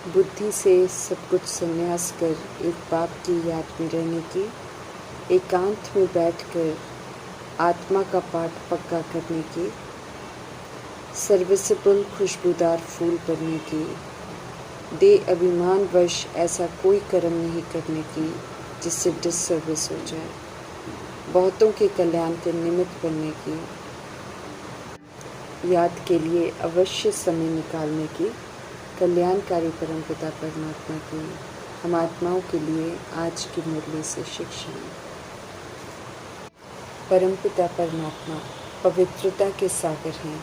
बुद्धि से सब कुछ संन्यास कर एक बाप की याद में रहने की, एकांत में बैठकर आत्मा का पाठ पक्का करने की, सर्विसेबल खुशबूदार फूल बनने की, दे अभिमानवश ऐसा कोई कर्म नहीं करने की जिससे डिससर्विस हो जाए, बहुतों के कल्याण के निमित्त बनने की, याद के लिए अवश्य समय निकालने की, कल्याणकारी परमपिता परमात्मा की हम आत्माओं के लिए आज की मुरली से शिक्षा। परमपिता परमात्मा पवित्रता के सागर हैं।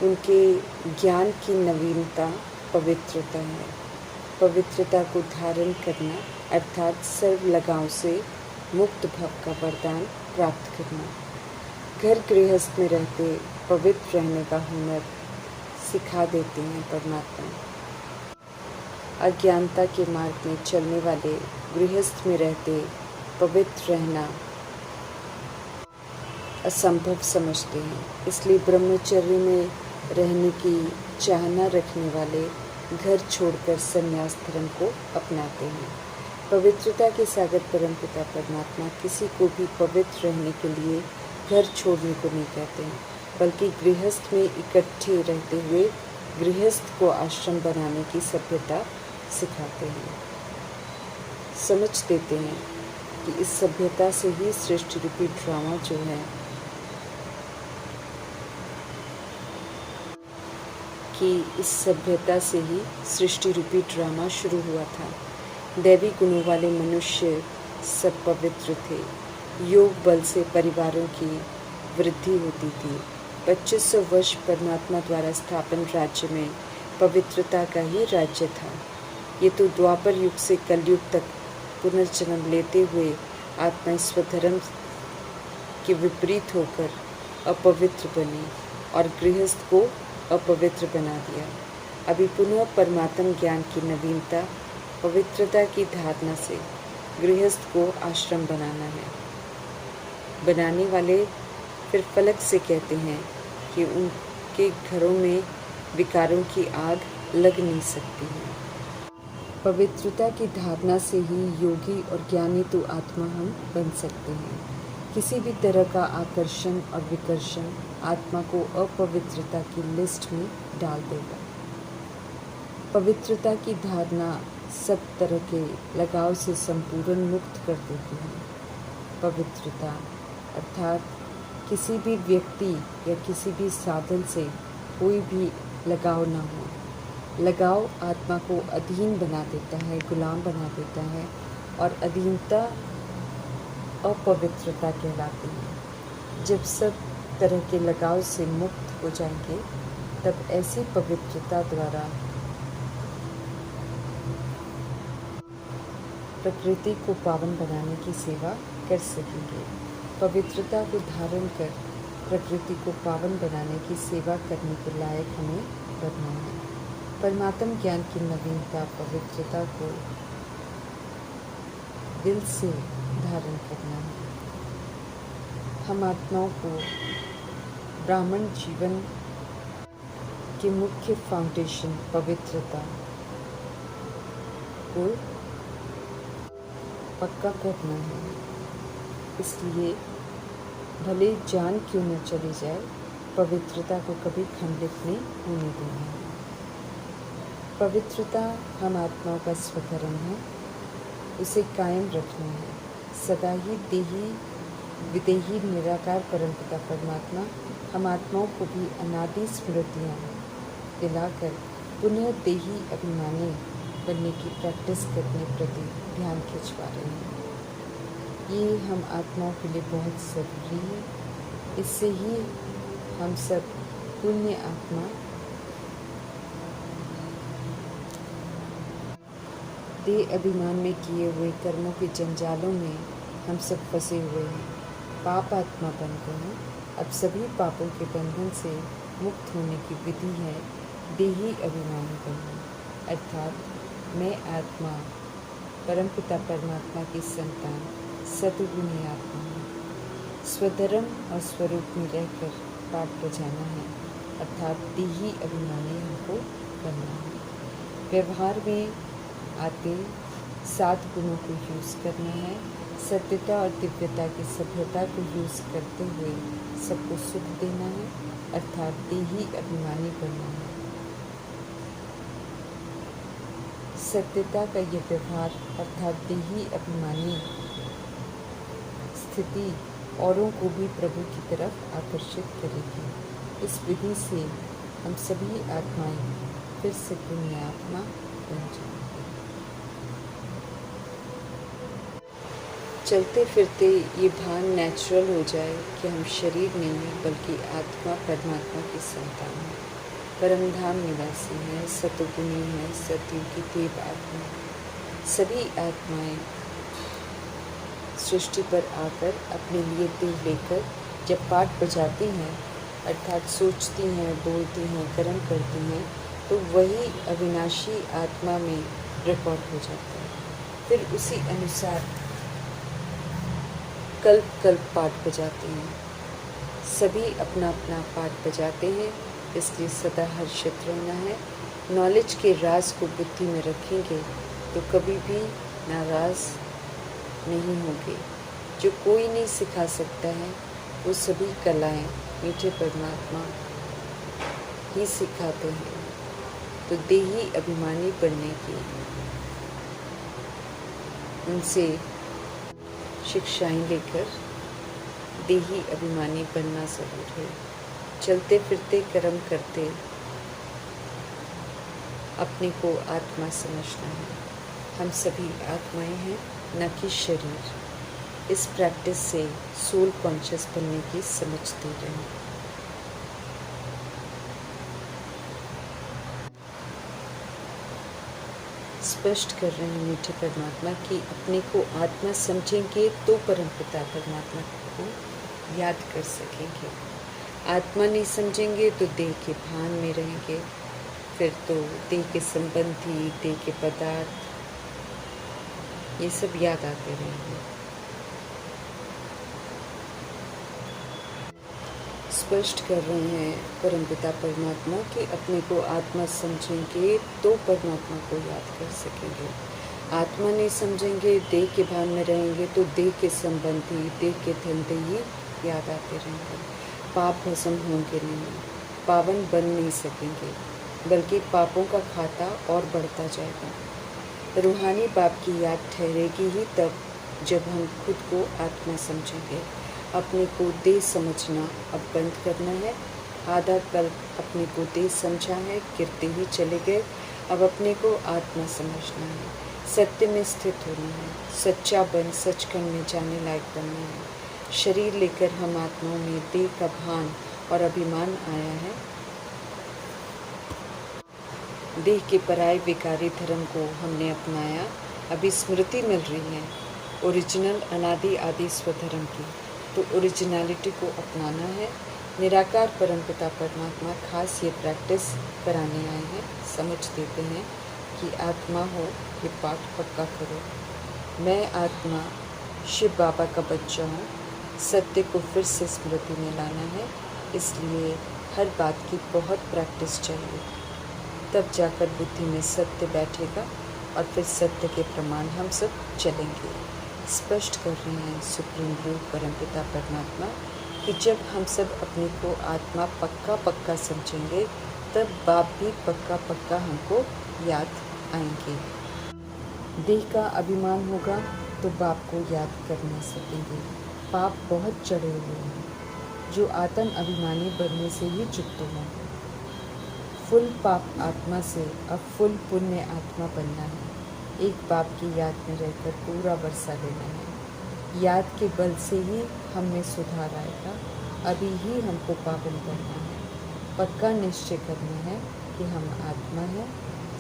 उनके ज्ञान की नवीनता पवित्रता है। पवित्रता को धारण करना अर्थात सर्व लगाव से मुक्त भव का वरदान प्राप्त करना। घर गृहस्थ में रहते पवित्र रहने का हुनर सिखा देते हैं परमात्मा। अज्ञानता के मार्ग में चलने वाले गृहस्थ में रहते पवित्र रहना असंभव समझते हैं, इसलिए ब्रह्मचर्य में रहने की चाहना रखने वाले घर छोड़कर संन्यास धर्म को अपनाते हैं। पवित्रता के सागर परमपिता परमात्मा किसी को भी पवित्र रहने के लिए घर छोड़ने को नहीं कहते हैं, बल्कि गृहस्थ में इकट्ठे रहते हुए गृहस्थ को आश्रम बनाने की सभ्यता सिखाते हैं। समझ देते हैं कि इस सभ्यता से ही सृष्टि रूपी ड्रामा जो है इस सभ्यता से ही सृष्टि रूपी ड्रामा शुरू हुआ था। दैवी गुणों वाले मनुष्य सब पवित्र थे। योग बल से परिवारों की वृद्धि होती थी। 2500 वर्ष परमात्मा द्वारा स्थापन राज्य में पवित्रता का ही राज्य था। ये तो द्वापर युग से कलयुग तक पुनर्जन्म लेते हुए आत्मा स्वधर्म के विपरीत होकर अपवित्र बनी और गृहस्थ को अपवित्र बना दिया। अभी पुनः परमात्म ज्ञान की नवीनता पवित्रता की धारणा से गृहस्थ को आश्रम बनाना है। बनाने वाले फिर फलक से कहते हैं कि उनके घरों में विकारों की आग लग नहीं सकती है। पवित्रता की धारणा से ही योगी और ज्ञानी तो आत्मा हम बन सकते हैं। किसी भी तरह का आकर्षण और विकर्षण आत्मा को अपवित्रता की लिस्ट में डाल देगा। पवित्रता की धारणा सब तरह के लगाव से संपूर्ण मुक्त कर देती है। पवित्रता अर्थात किसी भी व्यक्ति या किसी भी साधन से कोई भी लगाव ना हो। लगाव आत्मा को अधीन बना देता है, गुलाम बना देता है, और अधीनता अपवित्रता कहलाती है। जब सब तरह के लगाव से मुक्त हो जाएंगे, तब ऐसी पवित्रता द्वारा प्रकृति को पावन बनाने की सेवा कर सकेंगे। पवित्रता को धारण कर प्रकृति को पावन बनाने की सेवा करने के लायक हमें बनना है। परमात्म ज्ञान की नवीनता पवित्रता को दिल से धारण करना है। हम आत्माओं को ब्राह्मण जीवन के मुख्य फाउंडेशन पवित्रता को पक्का करना है। इसलिए भले जान क्यों न चली जाए, पवित्रता को कभी खंडित नहीं होने देना है। पवित्रता हम आत्माओं का स्वधर्म है, उसे कायम रखना है। सदा ही देही विदेही निराकार परमपिता परमात्मा हम आत्माओं को भी अनादि स्मृतियाँ दिलाकर पुनः देही अभिमानी बनने की प्रैक्टिस करने प्रति ध्यान खिंचवा रहे हैं। ये हम आत्माओं के लिए बहुत ज़रूरी है। इससे ही हम सब पुण्य आत्मा देह अभिमान में किए हुए कर्मों के जंजालों में हम सब फंसे हुए हैं। पाप आत्मा बन गए हैं। अब सभी पापों के बंधन से मुक्त होने की विधि है देही अभिमानी बनना, अर्थात मैं आत्मा परमपिता परमात्मा की संतान सद्गुणी आत्मा हूँ। स्वधर्म और स्वरूप में रहकर पाठ बजाना है, अर्थात देही अभिमानी हमको बनना है। व्यवहार में आते 7 गुणों को यूज़ करना है। सत्यता और दिव्यता की सभ्यता को यूज़ करते हुए सबको सुख देना है, अर्थात देही अभिमानी बनना है। सत्यता का यह व्यवहार अर्थात देही अभिमानी स्थिति औरों को भी प्रभु की तरफ आकर्षित करेगी। इस विधि से हम सभी आत्माएं फिर से पुण्यात्मा बन जाएंगे। चलते फिरते ये भान नेचुरल हो जाए कि हम शरीर नहीं हैं बल्कि आत्मा परमात्मा की संतान हैं, परमधाम निवासी हैं, सतोगुणी हैं, सतयुग की देव आत्मा। सभी आत्माएं सृष्टि पर आकर अपने लिए देह लेकर जब पाठ बजाती हैं, अर्थात सोचती हैं, बोलती हैं, कर्म करती हैं, तो वही अविनाशी आत्मा में रिकॉर्ड हो जाता है। फिर उसी अनुसार कल्प कल्प पाठ बजाते हैं। सभी अपना अपना पाठ बजाते हैं, इसलिए सदा हर्षित रहना है। नॉलेज के राज को बुद्धि में रखेंगे तो कभी भी नाराज़ नहीं होंगे। जो कोई नहीं सिखा सकता है वो सभी कलाएं मीठे परमात्मा ही सिखाते हैं। तो देही अभिमानी बनने की उनसे शिक्षाएं लेकर देही अभिमानी बनना ज़रूर है। चलते फिरते कर्म करते अपने को आत्मा समझना है। हम सभी आत्माएं हैं, न कि शरीर। इस प्रैक्टिस से सोल कॉन्शियस बनने की समझते रहें। स्पष्ट कर रहे हैं मीठे परमात्मा कि अपने को आत्मा समझेंगे तो परमपिता परमात्मा को याद कर सकेंगे। आत्मा नहीं समझेंगे तो देह के भान में रहेंगे, फिर तो देह के संबंधी, देह के पदार्थ, ये सब याद आते रहेंगे। स्पष्ट कर रहे हैं परमपिता परमात्मा कि अपने को आत्मा समझेंगे तो परमात्मा को याद कर सकेंगे। आत्मा नहीं समझेंगे, देह के भान में रहेंगे तो देह के संबंधी, देह के धंधे ही याद आते रहेंगे। पाप भस्म होंगे नहीं, पावन बन नहीं सकेंगे, बल्कि पापों का खाता और बढ़ता जाएगा। रूहानी पाप की याद ठहरेगी ही तब जब हम खुद को आत्मा समझेंगे। अपने को देह समझना अब बंद करना है। आधा कल्प अपने को देह समझा है, गिरते ही चले गए। अब अपने को आत्मा समझना है, सत्य में स्थित होना है, सच्चा बन सचखंड में जाने लायक बनना है। शरीर लेकर हम आत्माओं में देह का भान और अभिमान आया है। देह के पराये विकारी धर्म को हमने अपनाया। अभी स्मृति मिल रही है ओरिजिनल अनादि आदि स्वधर्म की, तो ओरिजिनलिटी को अपनाना है। निराकार परमपिता परमात्मा खास ये प्रैक्टिस कराने आए हैं। समझ देते हैं कि आत्मा हो, ये पाठ पक्का करो। मैं आत्मा शिव बाबा का बच्चा हूँ। सत्य को फिर से स्मृति में लाना है, इसलिए हर बात की बहुत प्रैक्टिस चाहिए। तब जाकर बुद्धि में सत्य बैठेगा और फिर सत्य के प्रमाण हम सब चलेंगे। स्पष्ट कर रहे हैं सुप्रीम रूप परमपिता परमात्मा कि जब हम सब अपने को आत्मा पक्का पक्का समझेंगे तब बाप भी पक्का पक्का हमको याद आएंगे। देह का अभिमान होगा तो बाप को याद कर नहीं सकेंगे। पाप बहुत चढ़े हुए हैं जो आत्म अभिमानी बनने से ही चुकते हैं। फुल पाप आत्मा से अब फुल पुण्य आत्मा बनना है। एक बाप की याद में रहकर पूरा वर्षा लेना है। याद के बल से ही हम में सुधार आएगा। अभी ही हमको पावन बनना है। पक्का निश्चय करना है कि हम आत्मा हैं,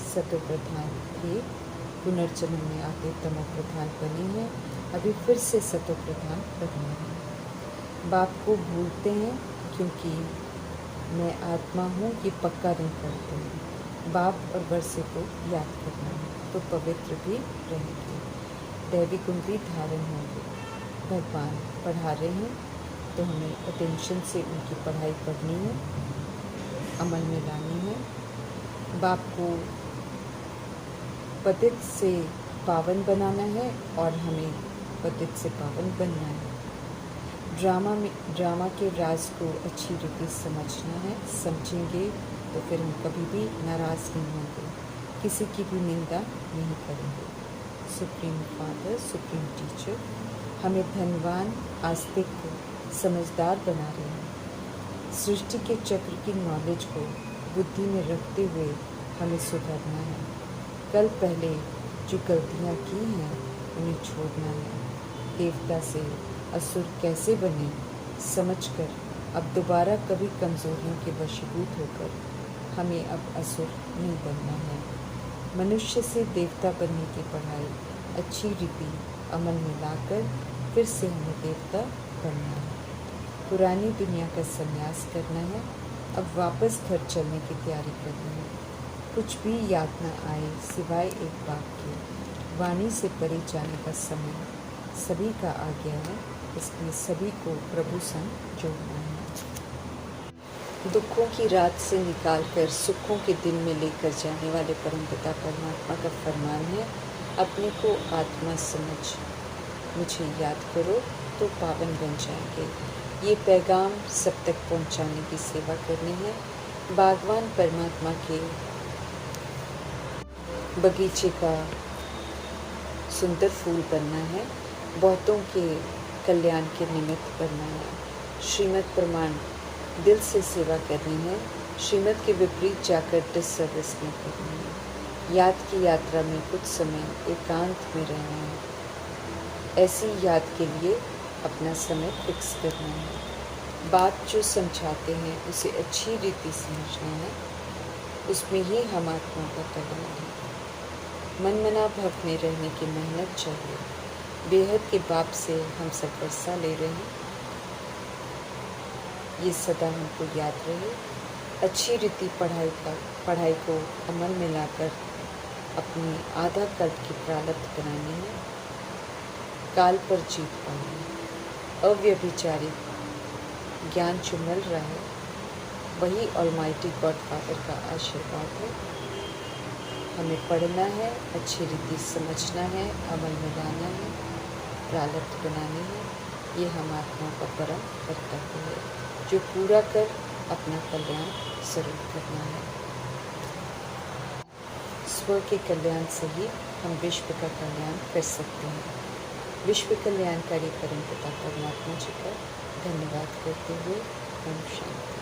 सतो प्रधान थे, पुनर्जन्म में आके तमो प्रधान बने हैं, अभी फिर से सतो प्रधान बनना है। बाप को भूलते हैं क्योंकि मैं आत्मा हूँ कि पक्का नहीं करते हैं। बाप और वर्षे को याद करना है तो पवित्र भी रहेंगे, दैवी गुण भी धारण होंगे। भगवान पढ़ा रहे हैं तो हमें अटेंशन से उनकी पढ़ाई पढ़नी है, अमल में लानी है। बाप को पतित से पावन बनाना है और हमें पतित से पावन बनना है। ड्रामा के राज को अच्छी रीति समझना है। समझेंगे तो फिर हम कभी भी नाराज़ नहीं होंगे, किसी की भी निंदा नहीं करेंगे। सुप्रीम फादर, सुप्रीम टीचर हमें धनवान, आस्तिक, समझदार बना रहे हैं। सृष्टि के चक्र की नॉलेज को बुद्धि में रखते हुए हमें सुधरना है। कल पहले जो गलतियाँ की हैं उन्हें छोड़ना है। देवता से असुर कैसे बने समझकर अब दोबारा कभी कमज़ोरियों के वशीभूत होकर हमें अब असुर नहीं बनना है। मनुष्य से देवता बनने की पढ़ाई अच्छी रीति अमल में लाकर फिर से हमें देवता बनना है। पुरानी दुनिया का संन्यास करना है, अब वापस घर चलने की तैयारी करनी है। कुछ भी याद न आए सिवाय एक बात के, वाणी से परे जाने का समय सभी का आ गया है, इसलिए सभी को प्रभु संग जोड़ना है। दुखों की रात से निकालकर सुखों के दिन में लेकर जाने वाले परमपिता परमात्मा का फरमान है, अपने को आत्मा समझ मुझे याद करो तो पावन बन जाएंगे। ये पैगाम सब तक पहुंचाने की सेवा करनी है। बागवान परमात्मा के बगीचे का सुंदर फूल बनना है, बहुतों के कल्याण के निमित्त बनना है। श्रीमत प्रमाण दिल से सेवा करनी है, श्रीमत के विपरीत जाकर डिसर्विस नहीं करनी है। याद की यात्रा में कुछ समय एकांत में रहना है। ऐसी याद के लिए अपना समय फिक्स करना है। बात जो समझाते हैं उसे अच्छी रीति समझना है, उसमें ही हम आत्मा का कल्याण है। मनमना भव में रहने की मेहनत चाहिए। बेहद के बाप से हम सब वर्षा ले रहे हैं, ये सदा हमको याद रहे। अच्छी रीति पढ़ाई को अमल में लाकर अपनी आधा कल्प की प्रारब्ध बनानी है। काल पर जीत पानी है। अव्यभिचारिक ज्ञान जो मिल रहा है वही ऑलमाइटी गॉड फादर का आशीर्वाद है। हमें पढ़ना है, अच्छी रीति समझना है, अमल में लाना है, प्रारब्ध बनानी है। ये हम आत्मा का परम कर्तव्य है जो पूरा कर अपना कल्याण स्वरूप करना है। स्व के कल्याण से ही हम विश्व का कल्याण कर सकते हैं। विश्व कल्याणकारी परमपिता परमात्मा जी का धन्यवाद करते हुए ओम शांति।